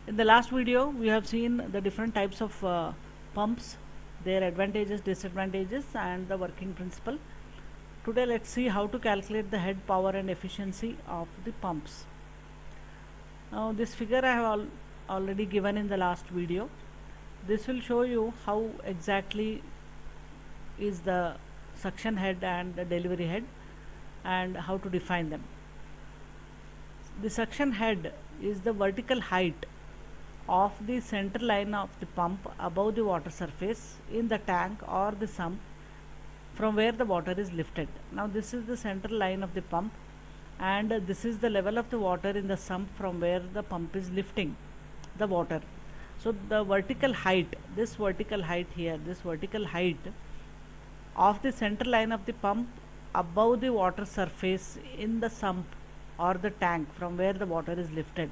In the last video, we have seen the different types of pumps, their advantages, disadvantages, and the working principle. Today, let's see how to calculate the head power and efficiency of the pumps. Now, this figure I have already given in the last video. This will show you how exactly is the suction head and the delivery head and how to define them. The suction head is the vertical height of the center line of the pump above the water surface in the tank or the sump from where the water is lifted. Now this is the center line of the pump, and this is the level of the water in the sump from where the pump is lifting the water. So the vertical height, this vertical height here, this vertical height of the center line of the pump above the water surface in the sump or the tank from where the water is lifted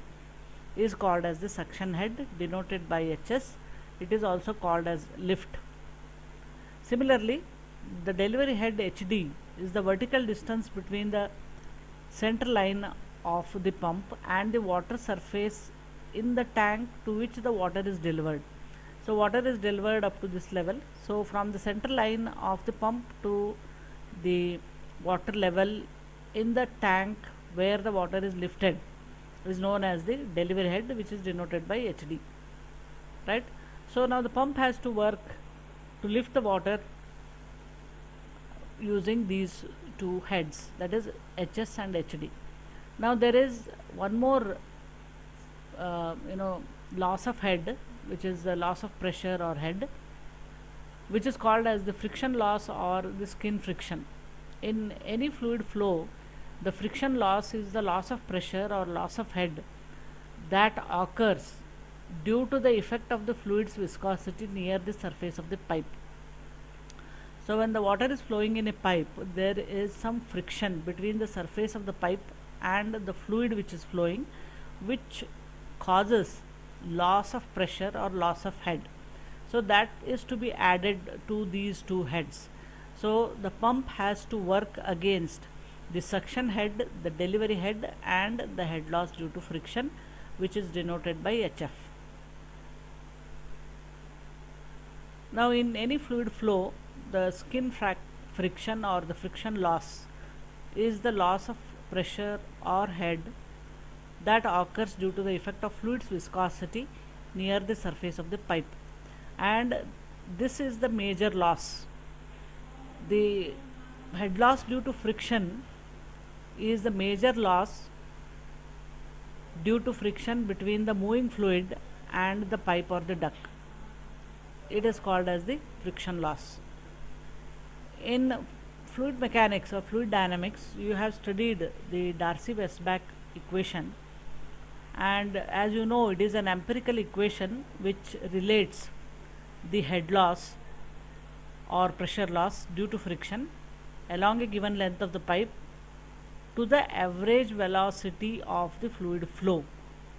is called as the suction head, denoted by HS. It is also called as lift. Similarly, the delivery head HD is the vertical distance between the center line of the pump and the water surface in the tank to which the water is delivered. So water is delivered up to this level. So from the center line of the pump to the water level in the tank where the water is lifted is known as the delivery head, which is denoted by HD, right? So now the pump has to work to lift the water using these two heads, that is HS and HD. Now there is one more loss of head, which is the loss of pressure or head, which is called as the friction loss or the skin friction. In any fluid flow, the friction loss is the loss of pressure or loss of head that occurs due to the effect of the fluid's viscosity near the surface of the pipe. So when the water is flowing in a pipe, there is some friction between the surface of the pipe and the fluid which is flowing, which causes loss of pressure or loss of head. So that is to be added to these two heads. So the pump has to work against the suction head, the delivery head, and the head loss due to friction, which is denoted by HF. Now in any fluid flow, the skin friction or the friction loss is the loss of pressure or head that occurs due to the effect of fluid's viscosity near the surface of the pipe, and this is the major loss. The head loss due to friction is the major loss due to friction between the moving fluid and the pipe or the duct. It is called as the friction loss. In fluid mechanics or fluid dynamics, you have studied the Darcy-Weisbach equation, and as you know, it is an empirical equation which relates the head loss or pressure loss due to friction along a given length of the pipe to the average velocity of the fluid flow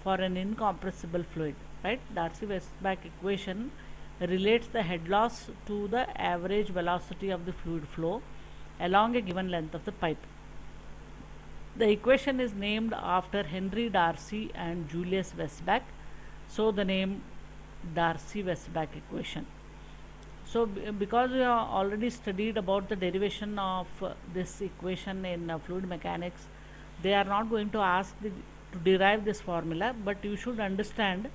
for an incompressible fluid, right? Darcy-Weisbach equation relates the head loss to the average velocity of the fluid flow along a given length of the pipe. The equation is named after Henry Darcy and Julius Weisbach, so the name Darcy-Weisbach equation. So because we have already studied about the derivation of this equation in fluid mechanics, they are not going to ask to derive this formula, but you should understand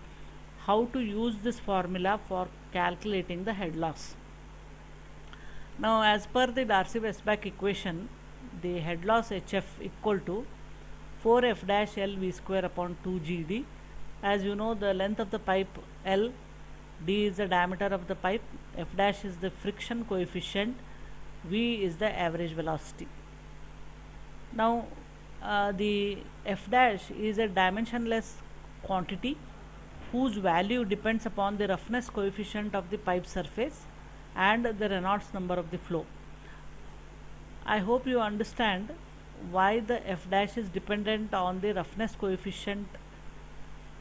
how to use this formula for calculating the head loss. Now as per the Darcy-Weisbach equation, the head loss HF equal to 4F dash L V square upon 2 GD. As you know, the length of the pipe L, D is the diameter of the pipe, F dash is the friction coefficient, V is the average velocity. Now the F dash is a dimensionless quantity whose value depends upon the roughness coefficient of the pipe surface and the Reynolds number of the flow. I hope you understand why the F dash is dependent on the roughness coefficient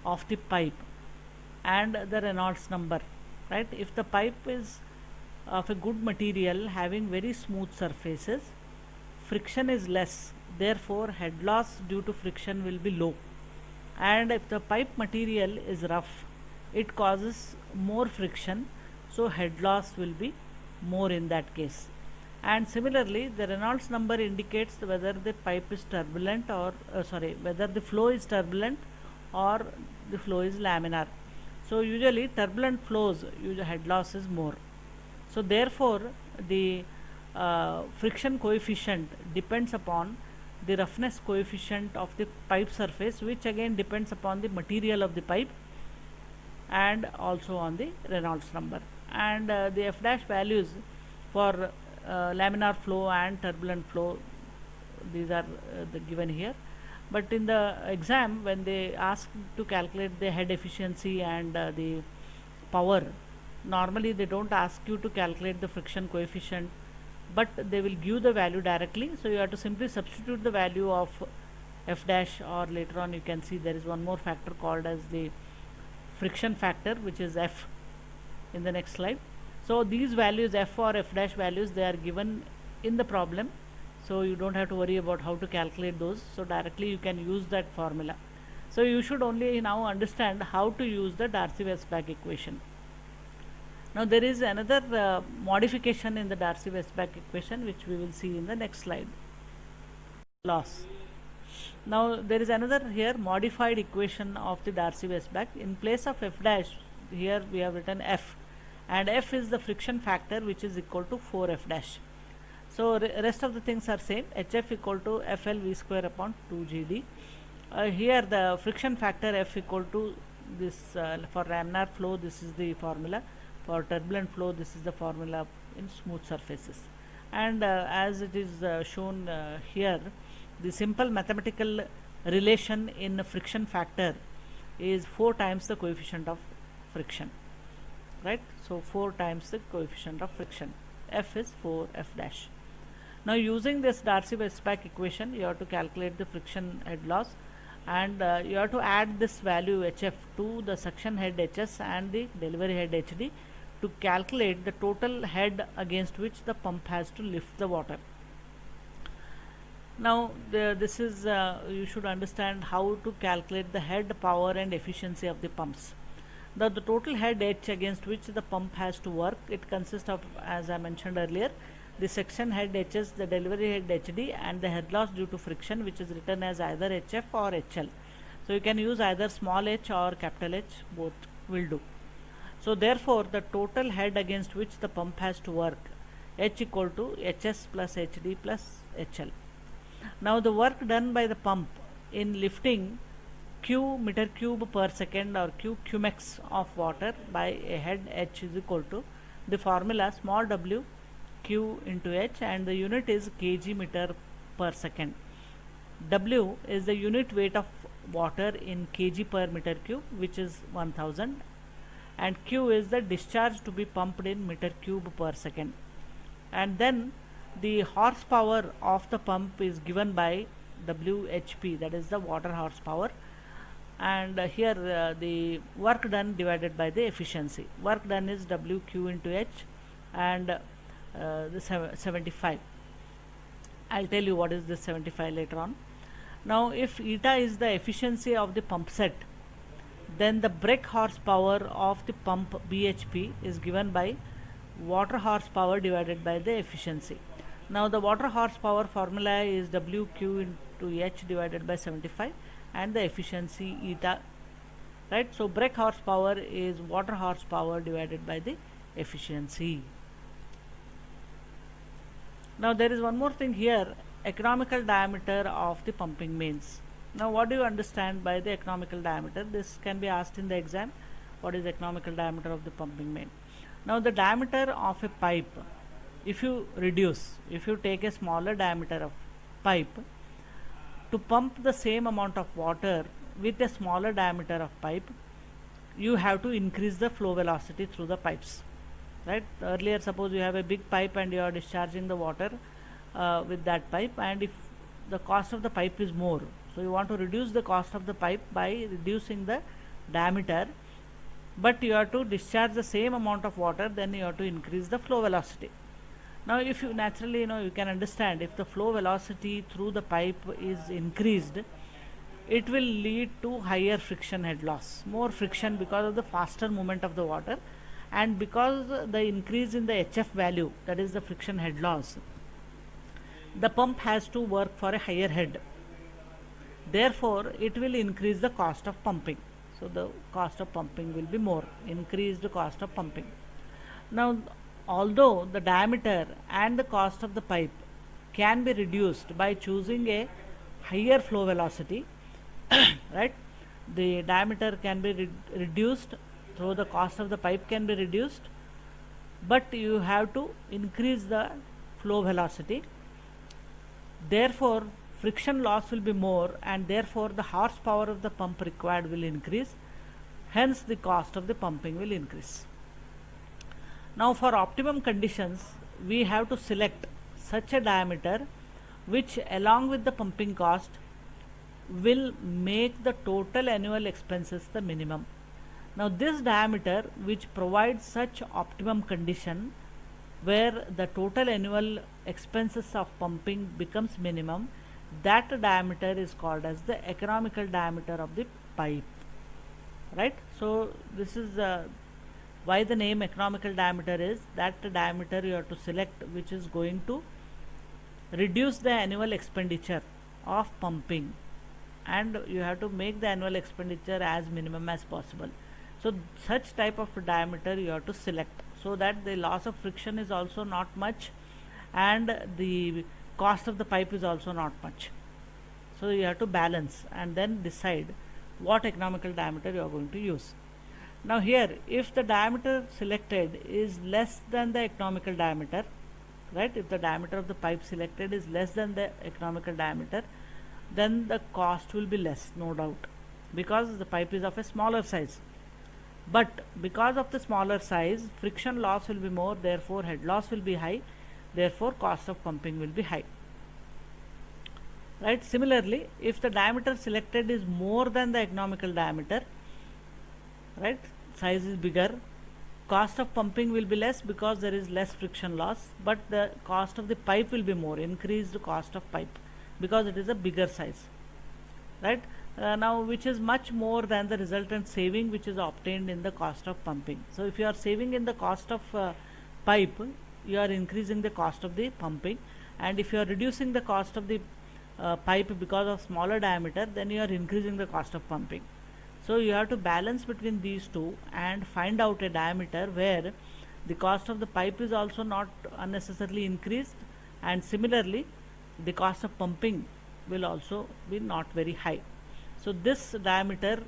of the pipe and the Reynolds number, right? If the pipe is of a good material having very smooth surfaces, friction is less, therefore head loss due to friction will be low, and if the pipe material is rough, it causes more friction, so head loss will be more in that case. And similarly, the Reynolds number indicates whether the pipe is turbulent or whether the flow is turbulent or the flow is laminar. So usually turbulent flows, usually head loss is more. So therefore the friction coefficient depends upon the roughness coefficient of the pipe surface, which again depends upon the material of the pipe and also on the Reynolds number. And the F dash values for laminar flow and turbulent flow, these are given here. But in the exam, when they ask to calculate the head efficiency and the power, normally they don't ask you to calculate the friction coefficient, but they will give the value directly. So you have to simply substitute the value of F dash, or later on you can see there is one more factor called as the friction factor, which is F in the next slide. So these values, F or F dash values, they are given in the problem, so you don't have to worry about how to calculate those. So directly you can use that formula. So you should only now understand how to use the Darcy-Weisbach equation. Now there is another modification in the Darcy-Weisbach equation, which we will see in the next slide. Loss. Now there is another here modified equation of the Darcy-Weisbach. In place of F dash, here we have written F, and F is the friction factor, which is equal to 4F dash. So rest of the things are same. HF equal to FL V square upon 2GD. Here the friction factor F equal to this, for laminar flow this is the formula, for turbulent flow this is the formula in smooth surfaces. And as it is shown here, the simple mathematical relation in friction factor is 4 times the coefficient of friction, right? So 4 times the coefficient of friction. F is 4F dash. Now using this Darcy-Weisbach equation, you have to calculate the friction head loss, and you have to add this value HF to the suction head HS and the delivery head HD to calculate the total head against which the pump has to lift the water. Now this is you should understand how to calculate the head power and efficiency of the pumps. The total head H against which the pump has to work, it consists of, as I mentioned earlier, the section head HS, the delivery head HD, and the head loss due to friction, which is written as either HF or HL. So you can use either small h or capital H, both will do. So therefore the total head against which the pump has to work, H equal to HS plus HD plus HL. Now the work done by the pump in lifting Q meter cube per second or Q cumex of water by a head H is equal to the formula small w Q into H, and the unit is kg meter per second. W is the unit weight of water in kg per meter cube, which is 1000, and Q is the discharge to be pumped in meter cube per second. And then the horsepower of the pump is given by WHP, that is the water horsepower, and here the work done divided by the efficiency. Work done is WQ into H, and the 75. I'll tell you what is this 75 later on. Now if eta is the efficiency of the pump set, then the brake horsepower of the pump BHP is given by water horsepower divided by the efficiency. Now the water horsepower formula is WQ into H divided by 75, and the efficiency eta, right? So brake horsepower is water horsepower divided by the efficiency. Now there is one more thing here, economical diameter of the pumping mains. Now what do you understand by the economical diameter? This can be asked in the exam. What is economical diameter of the pumping main? Now the diameter of a pipe, if you take a smaller diameter of pipe, to pump the same amount of water with a smaller diameter of pipe, you have to increase the flow velocity through the pipes, right? Earlier, suppose you have a big pipe and you are discharging the water with that pipe, and if the cost of the pipe is more, so you want to reduce the cost of the pipe by reducing the diameter, but you have to discharge the same amount of water, then you have to increase the flow velocity. Now if you naturally you can understand, if the flow velocity through the pipe is increased, it will lead to higher friction head loss, more friction because of the faster movement of the water, and because the increase in the HF value, that is the friction head loss, the pump has to work for a higher head. Therefore, it will increase the cost of pumping. So the cost of pumping will be more, increased cost of pumping. Now, although the diameter and the cost of the pipe can be reduced by choosing a higher flow velocity, right? The diameter can be reduced, so the cost of the pipe can be reduced, but you have to increase the flow velocity. Therefore, friction loss will be more, and therefore the horsepower of the pump required will increase. Hence, the cost of the pumping will increase. Now, for optimum conditions, we have to select such a diameter which, along with the pumping cost, will make the total annual expenses the minimum. Now, this diameter which provides such optimum condition where the total annual expenses of pumping becomes minimum, that diameter is called as the economical diameter of the pipe, right? So this is why the name economical diameter is that the diameter you have to select which is going to reduce the annual expenditure of pumping, and you have to make the annual expenditure as minimum as possible. So such type of diameter you have to select, so that the loss of friction is also not much and the cost of the pipe is also not much. So you have to balance and then decide what economical diameter you are going to use. Now here, if the diameter selected is less than the economical diameter, right, if the diameter of the pipe selected is less than the economical diameter, then the cost will be less, no doubt, because the pipe is of a smaller size. But because of the smaller size, friction loss will be more, therefore head loss will be high, therefore cost of pumping will be high, right? Similarly, if the diameter selected is more than the economical diameter, right, size is bigger, cost of pumping will be less because there is less friction loss, but the cost of the pipe will be more, increased cost of pipe, because it is a bigger size, right? Now, which is much more than the resultant saving which is obtained in the cost of pumping. So if you are saving in the cost of pipe, you are increasing the cost of the pumping, and if you are reducing the cost of the pipe because of smaller diameter, then you are increasing the cost of pumping. So you have to balance between these two and find out a diameter where the cost of the pipe is also not unnecessarily increased, and similarly the cost of pumping will also be not very high. So this diameter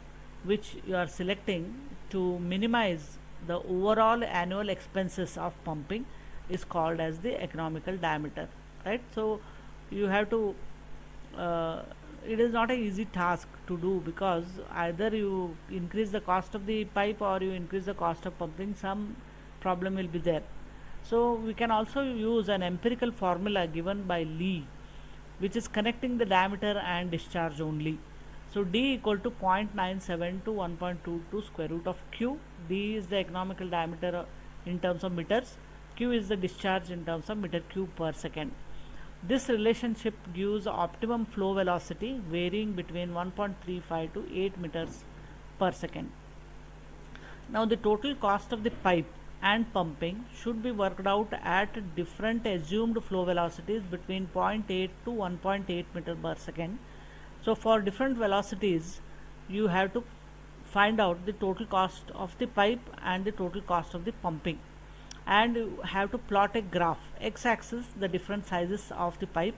which you are selecting to minimize the overall annual expenses of pumping is called as the economical diameter, right? So you have to it is not an easy task to do, because either you increase the cost of the pipe or you increase the cost of pumping, some problem will be there. So we can also use an empirical formula given by Lee, which is connecting the diameter and discharge only. So D equal to 0.97 to 1.22 square root of Q. D is the economical diameter in terms of meters, Q is the discharge in terms of meter cube per second. This relationship gives optimum flow velocity varying between 1.35 to 8 meters per second. Now the total cost of the pipe and pumping should be worked out at different assumed flow velocities between 0.8 to 1.8 meter per second. So for different velocities, you have to find out the total cost of the pipe and the total cost of the pumping, and you have to plot a graph. X axis the different sizes of the pipe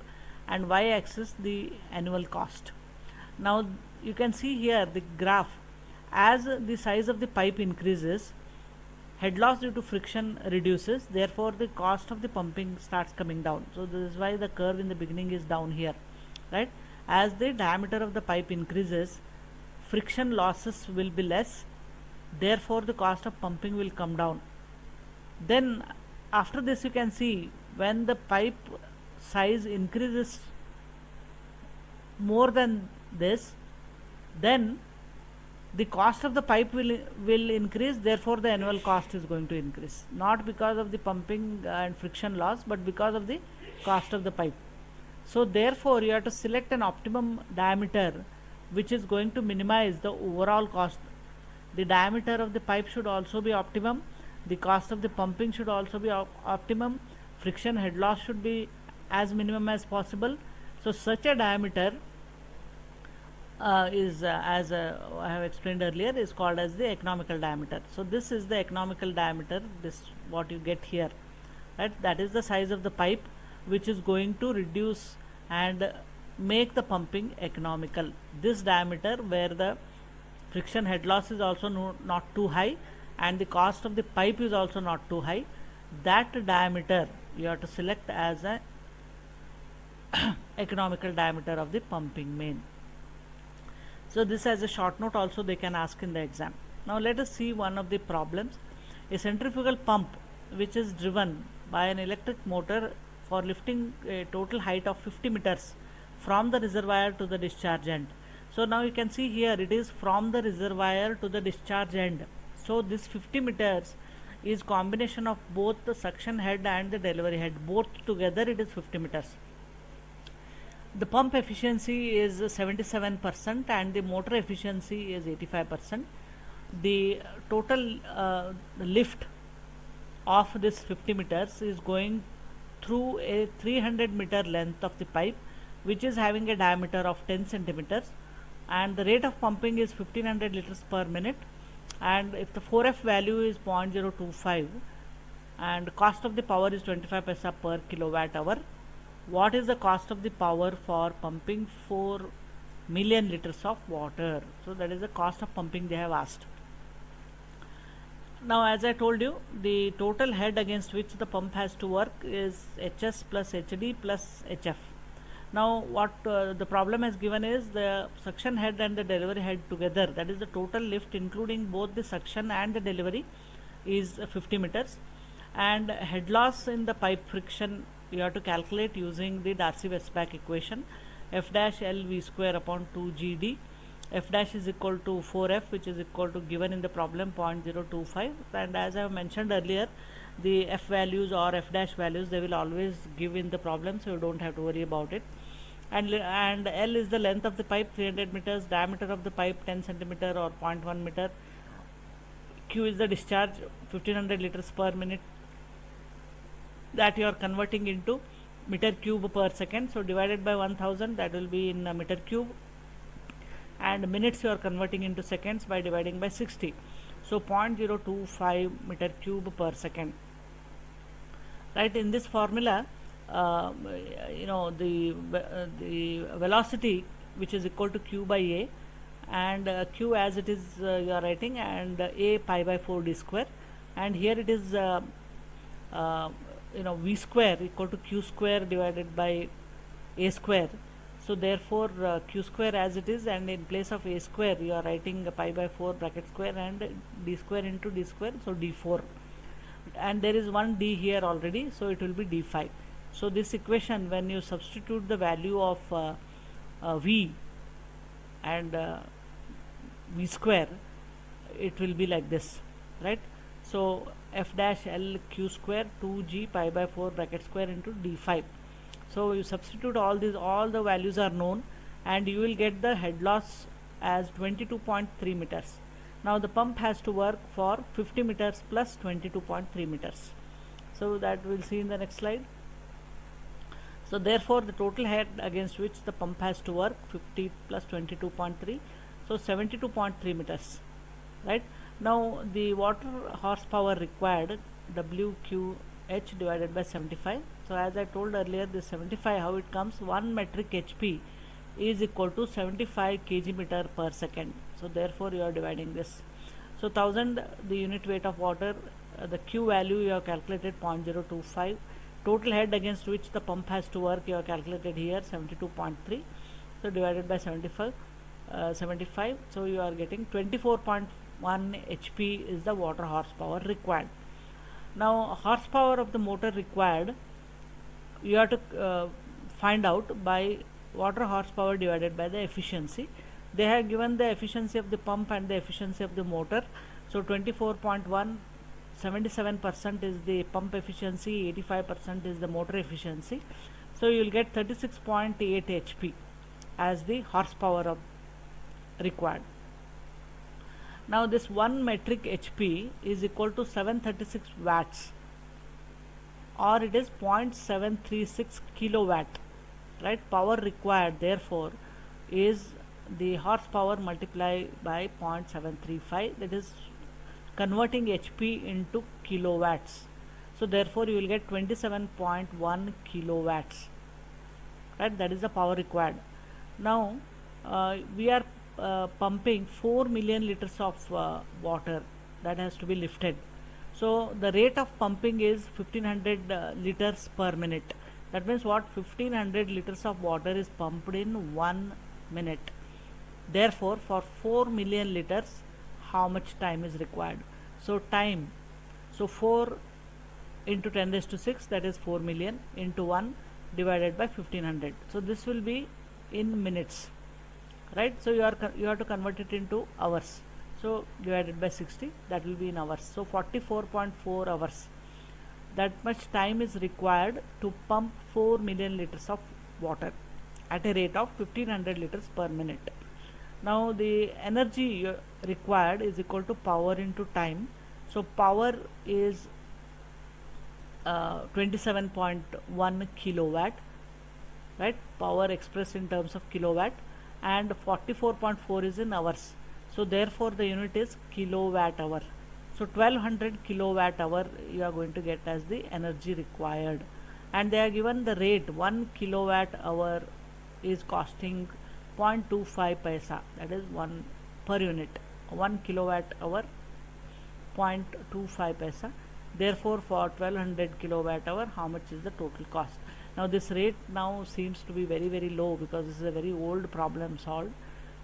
and y axis the annual cost. Now you can see here the graph, as the size of the pipe increases, head loss due to friction reduces, therefore the cost of the pumping starts coming down. So this is why the curve in the beginning is down here, right? As the diameter of the pipe increases, friction losses will be less, therefore the cost of pumping will come down. Then after this, you can see when the pipe size increases more than this, then the cost of the pipe will increase, therefore the annual cost is going to increase, not because of the pumping and friction loss, but because of the cost of the pipe. So therefore you have to select an optimum diameter which is going to minimize the overall cost. The diameter of the pipe should also be optimum. The cost of the pumping should also be optimum. Friction head loss should be as minimum as possible. So such a diameter is as I have explained earlier, is called as the economical diameter. So this is the economical diameter, this what you get here, right? That is the size of the pipe which is going to reduce and make the pumping economical. This diameter where the friction head loss is also not too high and the cost of the pipe is also not too high, that diameter you have to select as a economical diameter of the pumping main. So this as a short note also they can ask in the exam. Now let us see one of the problems. A centrifugal pump which is driven by an electric motor for lifting a total height of 50 meters from the reservoir to the discharge end. So now you can see here it is from the reservoir to the discharge end. So this 50 meters is combination of both the suction head and the delivery head. Both together it is 50 meters. The pump efficiency is 77% and the motor efficiency is 85%. The total lift of this 50 meters is going through a 300 meter length of the pipe which is having a diameter of 10 centimeters, and the rate of pumping is 1500 liters per minute, and if the 4F value is 0.025 and cost of the power is 25 paisa per kilowatt hour. What is the cost of the power for pumping 4 million liters of water? So that is the cost of pumping they have asked. Now as I told you, the total head against which the pump has to work is HS plus HD plus HF. Now what the problem has given is the suction head and the delivery head together, that is the total lift including both the suction and the delivery, is 50 meters, and head loss in the pipe friction you have to calculate using the Darcy-Weisbach equation, F dash L V square upon 2 GD. F dash is equal to 4F, which is equal to, given in the problem, 0.025, and as I have mentioned earlier, the F values or F dash values they will always give in the problem, so you don't have to worry about it. And L is the length of the pipe, 300 meters, diameter of the pipe 10 centimeter or 0.1 meter, Q is the discharge 1500 liters per minute, that you are converting into meter cube per second, so divided by 1000, that will be in meter cube, and minutes you are converting into seconds by dividing by 60, so 0.025 meter cube per second, right? In this formula the velocity which is equal to Q by A, and Q as it is you are writing, and A pi by 4 d square, and here it is V square equal to Q square divided by A square. So therefore Q square as it is, and in place of A square you are writing pi by 4 bracket square and d square into d square, so d4, and there is one d here already, so it will be d5. So this equation, when you substitute the value of V and V square, it will be like this, right? So F dash L Q square 2G pi by 4 bracket square into D5. So you substitute all these, all the values are known, and you will get the head loss as 22.3 meters. Now the pump has to work for 50 meters plus 22.3 meters. So that we'll see in the next slide. So therefore the total head against which the pump has to work, 50 plus 22.3, so 72.3 meters, right? Now the water horsepower required, WQH divided by 75. So as I told earlier, this 75, how it comes, 1 metric HP is equal to 75 kg meter per second. So therefore you are dividing this. So 1000 the unit weight of water, the Q value you have calculated 0.025. Total head against which the pump has to work you have calculated here 72.3. So divided by 75, so you are getting 24.1 HP is the water horsepower required. Now horsepower of the motor required you have to find out by water horsepower divided by the efficiency. They have given the efficiency of the pump and the efficiency of the motor. So 24.1, 77% is the pump efficiency, 85% is the motor efficiency. So you will get 36.8 HP as the horsepower of required. Now this 1 metric HP is equal to 736 watts, or it is 0.736 kilowatt, right? Power required therefore is the horsepower multiplied by 0.735, that is converting HP into kilowatts. So therefore you will get 27.1 kilowatts, right? That is the power required. Now we are pumping 4 million liters of water that has to be lifted. So the rate of pumping is 1500 liters per minute. That means what? 1500 liters of water is pumped in 1 minute. Therefore for 4 million liters how much time is required? So time, so 4 into 10 raised to 6, that is 4 million, into 1 divided by 1500. So this will be in minutes, right? So you have to convert it into hours. So divided by 60, that will be in hours. So 44.4 hours. That much time is required to pump 4 million liters of water at a rate of 1500 liters per minute. Now the energy required is equal to power into time. So power is 27.1 kilowatt, right? Power expressed in terms of kilowatt, and 44.4 is in hours. So therefore the unit is kilowatt hour. So 1200 kilowatt hour you are going to get as the energy required, and they are given the rate. 1 kilowatt hour is costing 0.25 paisa, that is 1 per unit. 1 kilowatt hour 0.25 paisa. Therefore for 1200 kilowatt hour how much is the total cost? Now this rate now seems to be very low, because this is a very old problem solved,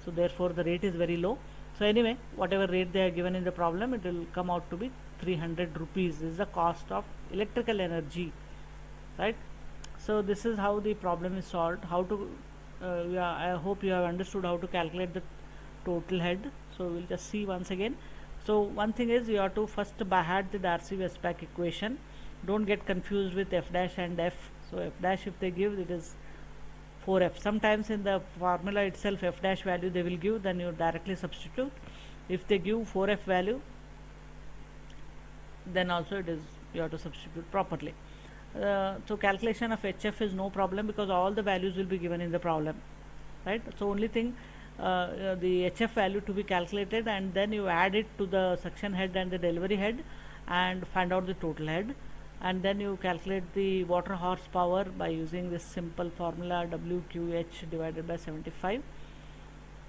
so therefore the rate is very low. So anyway, whatever rate they are given in the problem, it will come out to be 300 rupees. This is the cost of electrical energy, right? So this is how the problem is solved. How to I hope you have understood how to calculate the total head. So we'll just see once again. So one thing is, you have to first by heart the Darcy-Weisbach equation. Don't get confused with f dash and f. So f dash, if they give, it is 4f. Sometimes in the formula itself f dash value they will give, then you directly substitute. If they give 4f value, then also it is, you have to substitute properly. So calculation of HF is no problem, because all the values will be given in the problem, right? So only thing, the HF value to be calculated, and then you add it to the suction head and the delivery head and find out the total head, and then you calculate the water horsepower by using this simple formula WQH divided by 75.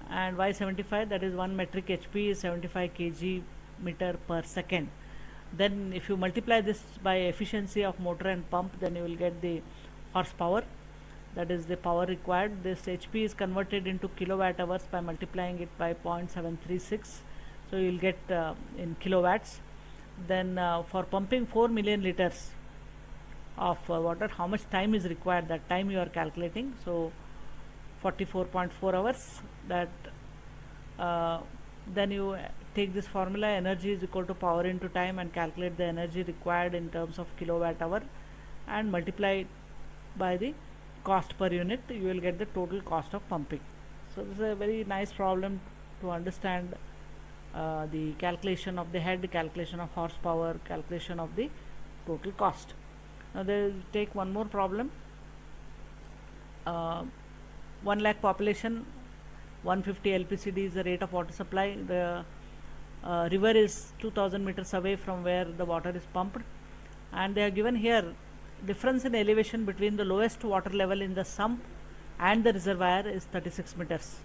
And why 75? That is 1 metric HP is 75 kg meter per second. Then if you multiply this by efficiency of motor and pump, then you will get the horsepower, that is the power required. This HP is converted into kilowatt hours by multiplying it by 0.736, so you will get in kilowatts. Then for pumping 4 million liters of water, how much time is required? That time you are calculating. So 44.4 hours. That then you take this formula, energy is equal to power into time, and calculate the energy required in terms of kilowatt hour and multiply it by the cost per unit. You will get the total cost of pumping. So this is a very nice problem to understand the calculation of the head, calculation of horsepower, calculation of the total cost. Now they will take one more problem. 1 lakh population, 150 LPCD is the rate of water supply. The river is 2000 meters away from where the water is pumped, and they are given here difference in elevation between the lowest water level in the sump and the reservoir is 36 meters,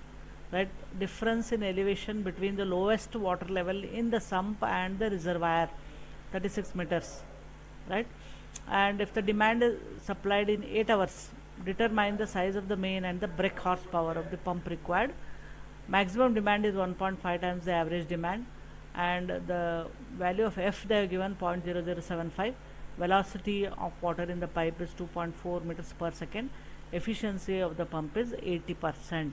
right? Difference in elevation between the lowest water level in the sump and the reservoir, 36 meters, right? And if the demand is supplied in 8 hours, determine the size of the main and the brake horsepower of the pump required. Maximum demand is 1.5 times the average demand, and the value of F they have given 0.0075. Velocity of water in the pipe is 2.4 meters per second. Efficiency of the pump is 80%.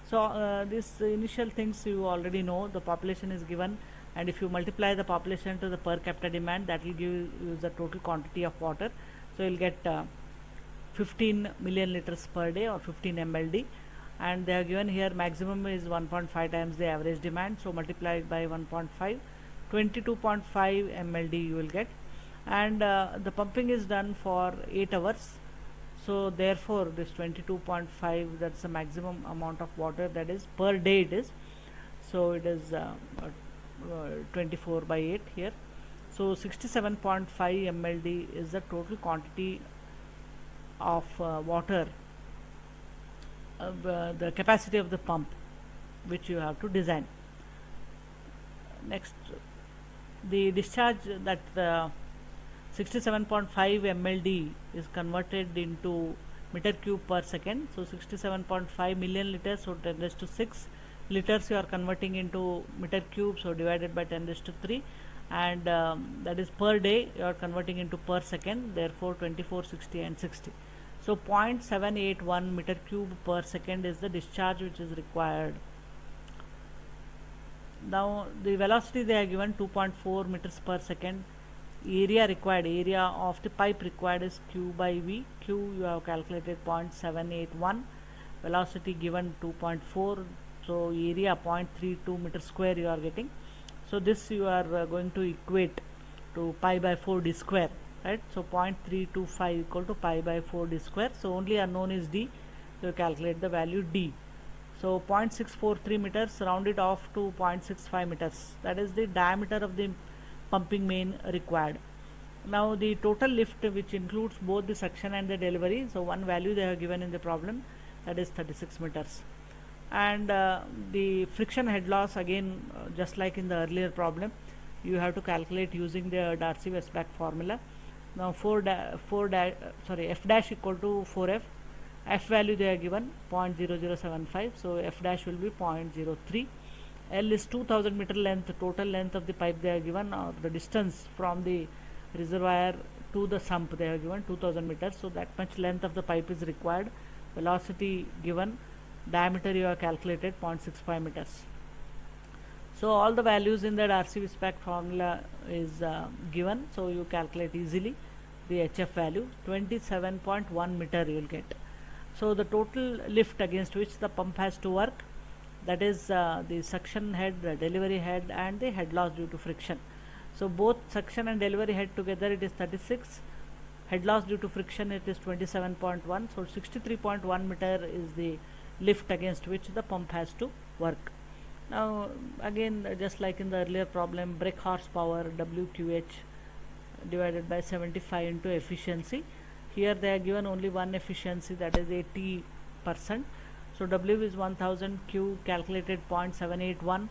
So these initial things you already know. The population is given, and if you multiply the population to the per capita demand, that will give you the total quantity of water. So you will get 15 million liters per day, or 15 MLD, and they are given here maximum is 1.5 times the average demand, so multiplied by 1.5, 22.5 mld you will get. And the pumping is done for 8 hours, so therefore this 22.5, that's the maximum amount of water that is per day it is. So it is 24 by 8 here. So 67.5 mld is the total quantity of water, the capacity of the pump which you have to design. Next, the discharge, that 67.5 mld is converted into meter cube per second. So 67.5 million liters, so 10 raised to 6 liters you are converting into meter cube, so divided by 10 raised to 3, and that is per day you are converting into per second, therefore 24, 60 and 60. So 0.781 meter cube per second is the discharge which is required. Now the velocity they are given 2.4 meters per second. Area required, area of the pipe required is Q by V. Q you have calculated 0.781, velocity given 2.4, so area 0.32 meter square you are getting. So this you are going to equate to pi by 4 d square, right? So 0.325 equal to pi by 4 d square. So only unknown is d, so you calculate the value d. So 0.643 meters, round it off to 0.65 meters, that is the diameter of the pumping main required. Now the total lift, which includes both the suction and the delivery, so one value they have given in the problem, that is 36 meters. And the friction head loss, again just like in the earlier problem, you have to calculate using the Darcy-Weisbach formula. Now f dash equal to 4f, f value they are given 0.0075, so f dash will be 0.03. L is 2000 meter length, total length of the pipe they are given, or the distance from the reservoir to the sump they are given 2000 meters, so that much length of the pipe is required. Velocity given, diameter you have calculated 0.65 meters. So all the values in the Darcy-Weisbach formula is given, so you calculate easily the HF value 27.1 meter you will get. So the total lift against which the pump has to work, that is the suction head, the delivery head and the head loss due to friction. So both suction and delivery head together it is 36, head loss due to friction it is 27.1, so 63.1 meter is the lift against which the pump has to work. Now again just like in the earlier problem, brake horsepower WQH divided by 75 into efficiency. Here they are given only one efficiency, that is 80%. So W is 1000, Q calculated 0.781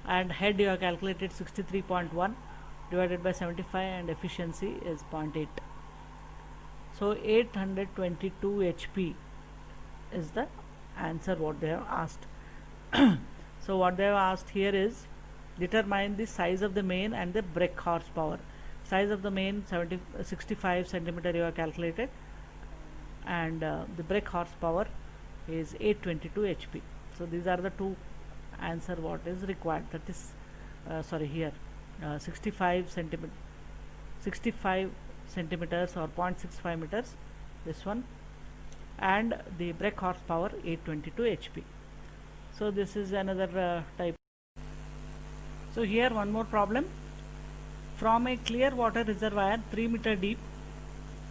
and head you have calculated 63.1 divided by 75 and efficiency is 0.8. So 822 HP is the answer what they have asked. So what they have asked here is determine the size of the main and the brake horsepower. Size of the main 65 centimeter you have calculated, and the brake horsepower is 822 HP. So these are the two answer what is required. That is here 65 centimeters or 0.65 meters, this one, and the brake horsepower 822 HP. So this is another type. So here one more problem. From a clear water reservoir 3 meter deep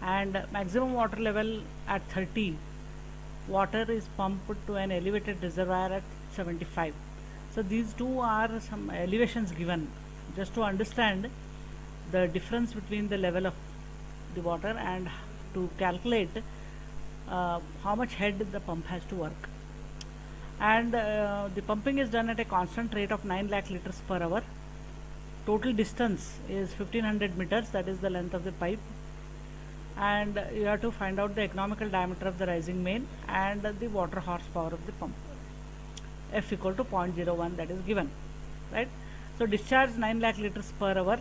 and maximum water level at 30, water is pumped to an elevated reservoir at 75. So these two are some elevations given just to understand the difference between the level of the water and to calculate how much head the pump has to work. And the pumping is done at a constant rate of 9 lakh liters per hour. Total distance is 1500 meters, that is the length of the pipe, and you have to find out the economical diameter of the rising main and the water horsepower of the pump. F equal to 0.01, that is given, right? So discharge 9 lakh liters per hour,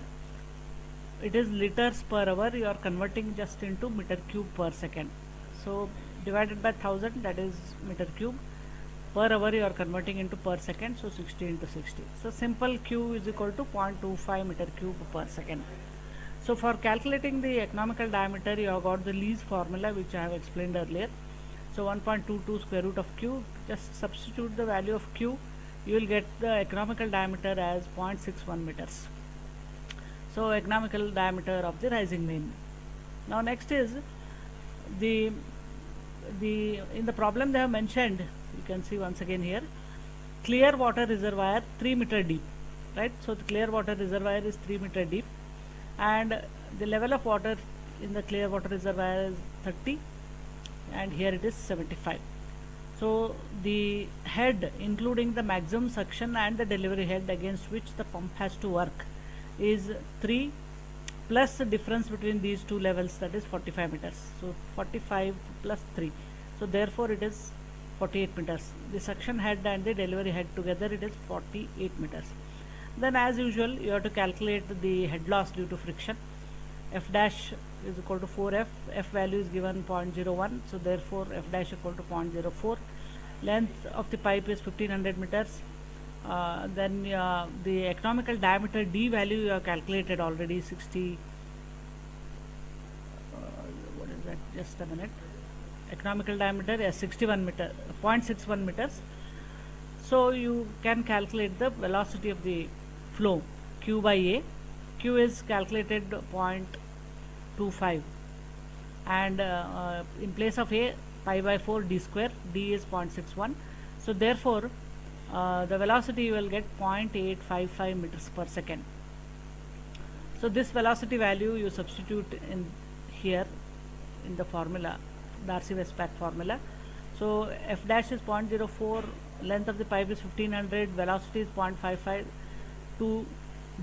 it is liters per hour, you are converting just into meter cube per second. So divided by 1000, that is meter cube. Per hour you are converting into per second, so 60 into 60. So simple Q is equal to 0.25 meter cube per second. So for calculating the economical diameter, you have got the Lee's formula which I have explained earlier. So 1.22 square root of q, just substitute the value of q, you will get the economical diameter as 0.61 meters. So economical diameter of the rising main. Now next is the in the problem they have mentioned, you can see once again here, clear water reservoir 3 meter deep, right? So the clear water reservoir is 3 meter deep, and the level of water in the clear water reservoir is 30, and here it is 75. So the head, including the maximum suction and the delivery head against which the pump has to work, is 3 plus the difference between these two levels, that is 45 meters. So 45 plus 3, so therefore it is 48 meters. The suction head and the delivery head together, it is 48 meters. Then as usual, you have to calculate the head loss due to friction. F dash is equal to 4f, f value is given 0.01, so therefore f dash equal to 0.04. Length of the pipe is 1500 meters. Then the economical diameter d value you have calculated already, 60, what is that, just a minute, economical diameter is 61 meter, 0.61 meters. So you can calculate the velocity of the flow, q by a. Q is calculated 0.25, and in place of a, pi by 4 d square, d is 0.61. So therefore the velocity you will get 0.855 meters per second. So this velocity value you substitute in here in the formula, Darcy-Weisbach formula. So f dash is 0.04, length of the pipe is 1500, velocity is 0.55, 2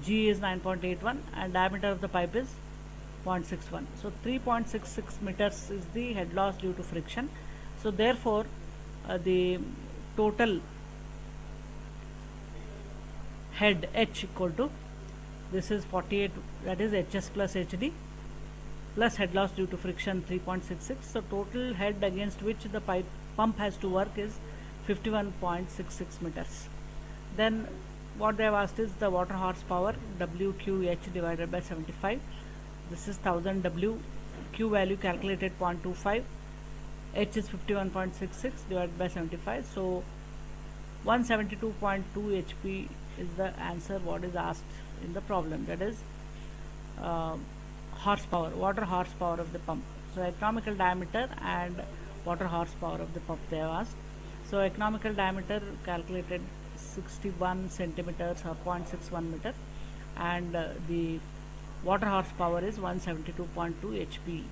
g is 9.81, and diameter of the pipe is 0.61. So 3.66 meters is the head loss due to friction. So therefore the total head h equal to, this is 48, that is hs plus hd, plus head loss due to friction 3.66. so total head against which the pump has to work is 51.66 meters. Then what they have asked is the water horsepower, WQH divided by 75. This is 1000 W, Q value calculated 0.25, H is 51.66 divided by 75. So 172.2 HP is the answer what is asked in the problem, that is horsepower, water horsepower of the pump. So economical diameter and water horsepower of the pump they have asked. So economical diameter calculated 61 centimeters or 0.61 meter, and the water horsepower is 172.2 HP.